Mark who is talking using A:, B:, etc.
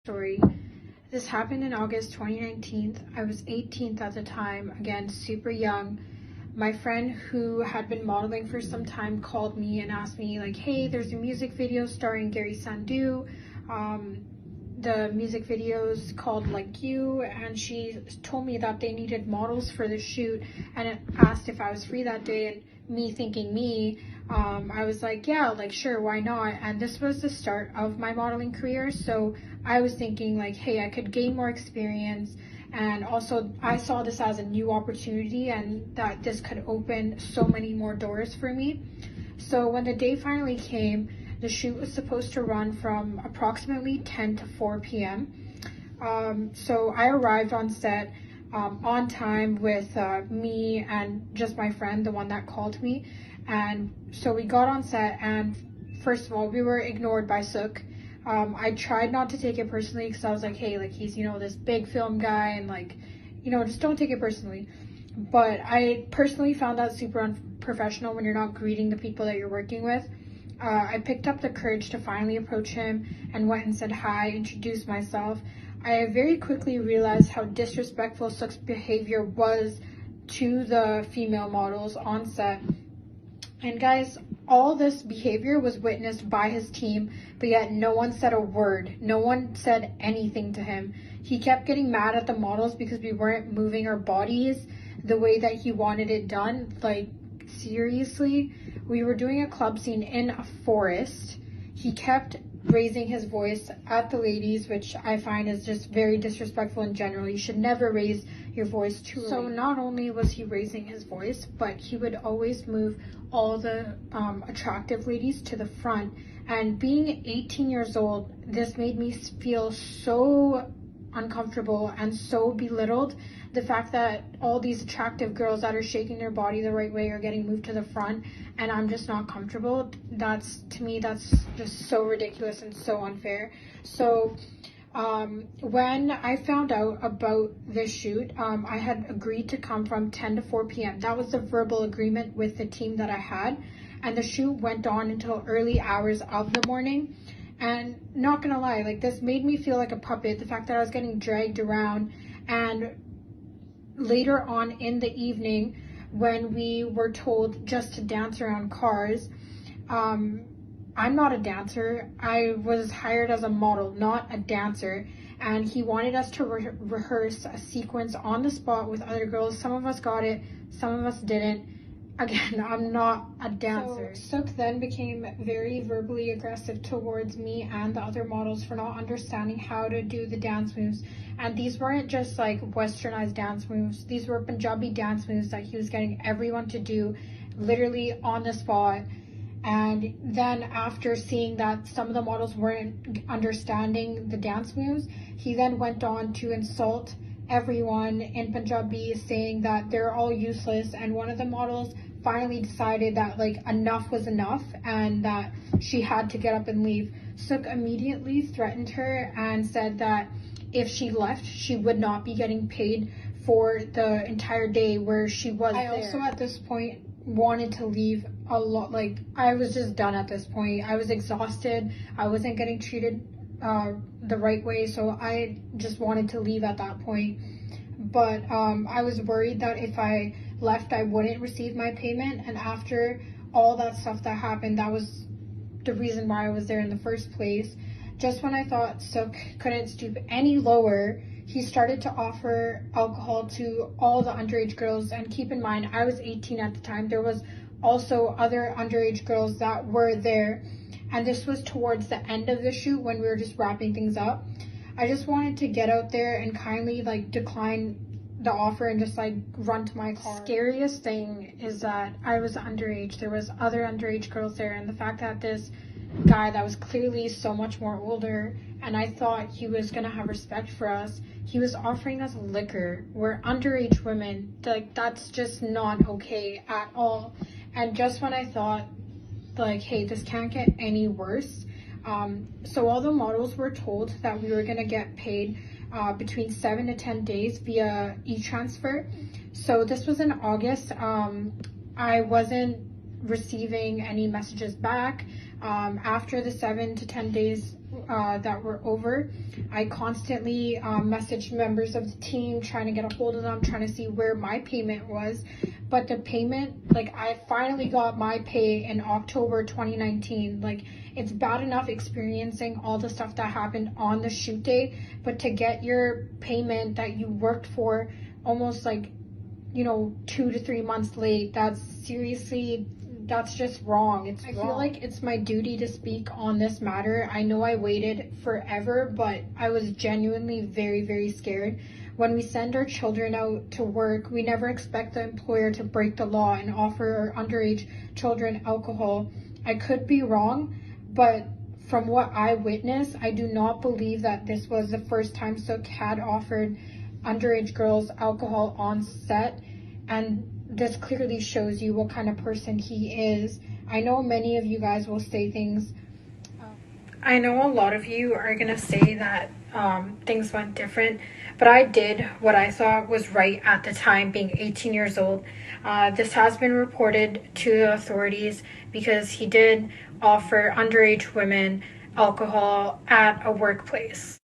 A: Story. This happened in August 2019. I was 18th at the time, again, super young. My friend who had been modeling for some time called me and asked me like, hey, there's a music video starring Gary Sandu. The music video's called Like You, and she told me that they needed models for the shoot and asked if I was free that day. And me thinking I was like, yeah, like sure, why not? And this was the start of my modeling career, so I was thinking like, hey, I could gain more experience, and also I saw this as a new opportunity and that this could open so many more doors for me. So when the day finally came, the shoot was supposed to run from approximately 10 to 4 p.m. So I arrived on set on time with me and just my friend, the one that called me. And so we got on set, and first of all, we were ignored by Sukh. I tried not to take it personally because I was like, hey, like he's, this big film guy, and like, just don't take it personally. But I personally found that super unprofessional when you're not greeting the people that you're working with. I picked up the courage to finally approach him and went and said hi, introduced myself. I very quickly realized how disrespectful Sukh's behavior was to the female models on set. And guys, all this behavior was witnessed by his team, but yet no one said a word. No one said anything to him. He kept getting mad at the models because we weren't moving our bodies the way that he wanted it done. Like, seriously? We were doing a club scene in a forest. He kept raising his voice at the ladies, which I find is just very disrespectful in general. You should never raise your voice too early. So not only was he raising his voice, but he would always move all the attractive ladies to the front. And being 18 years old, this made me feel so uncomfortable and so belittled. The fact that all these attractive girls that are shaking their body the right way are getting moved to the front, and I'm just not comfortable. To me, that's just so ridiculous and so unfair. So when I found out about this shoot, I had agreed to come from 10 to 4 p.m. That was the verbal agreement with the team that I had, and the shoot went on until early hours of the morning. And not gonna lie, like this made me feel like a puppet, the fact that I was getting dragged around. And later on in the evening, when we were told just to dance around cars, I'm not a dancer. I was hired as a model, not a dancer. And he wanted us to rehearse a sequence on the spot with other girls. Some of us got it, some of us didn't. Again, I'm not a dancer. So Sukh then became very verbally aggressive towards me and the other models for not understanding how to do the dance moves. And these weren't just like westernized dance moves. These were Punjabi dance moves that he was getting everyone to do literally on the spot. And then after seeing that some of the models weren't understanding the dance moves, he then went on to insult everyone in Punjabi, saying that they're all useless. And one of the models finally decided that like enough was enough and that she had to get up and leave. Sukh immediately threatened her and said that if she left, she would not be getting paid for the entire day where she was there. I also at this point wanted to leave a lot. Like, I was just done at this point. I was exhausted. I wasn't getting treated the right way, so I just wanted to leave at that point. But I was worried that if I left, I wouldn't receive my payment. And after all that stuff that happened, that was the reason why I was there in the first place. Just when I thought Sukh couldn't stoop any lower, he started to offer alcohol to all the underage girls. And keep in mind, I was 18 at the time. There was also other underage girls that were there. And this was towards the end of the shoot when we were just wrapping things up. I just wanted to get out there and kindly like decline the offer and just like run to my car. Scariest thing is that I was underage. There was other underage girls there, and the fact that this guy that was clearly so much more older, and I thought he was gonna have respect for us, he was offering us liquor. We're underage women. Like, that's just not okay at all. And just when I thought like, hey, this can't get any worse, so all the models were told that we were gonna get paid between 7 to 10 days via e-transfer. So this was in August. I wasn't receiving any messages back. After the 7 to 10 days that were over, I constantly messaged members of the team, trying to get a hold of them, trying to see where my payment was. But the payment, like, I finally got my pay in October 2019. Like, it's bad enough experiencing all the stuff that happened on the shoot day, but to get your payment that you worked for almost like, 2 to 3 months late, that's just wrong. I feel like it's my duty to speak on this matter. I know I waited forever, but I was genuinely very, very scared. When we send our children out to work, we never expect the employer to break the law and offer our underage children alcohol. I could be wrong, but from what I witnessed, I do not believe that this was the first time Sukh had offered underage girls alcohol on set, and this clearly shows you what kind of person he is. I know many of you guys will say things. I know a lot of you are going to say that things went different, but I did what I thought was right at the time, being 18 years old. This has been reported to the authorities because he did offer underage women alcohol at a workplace.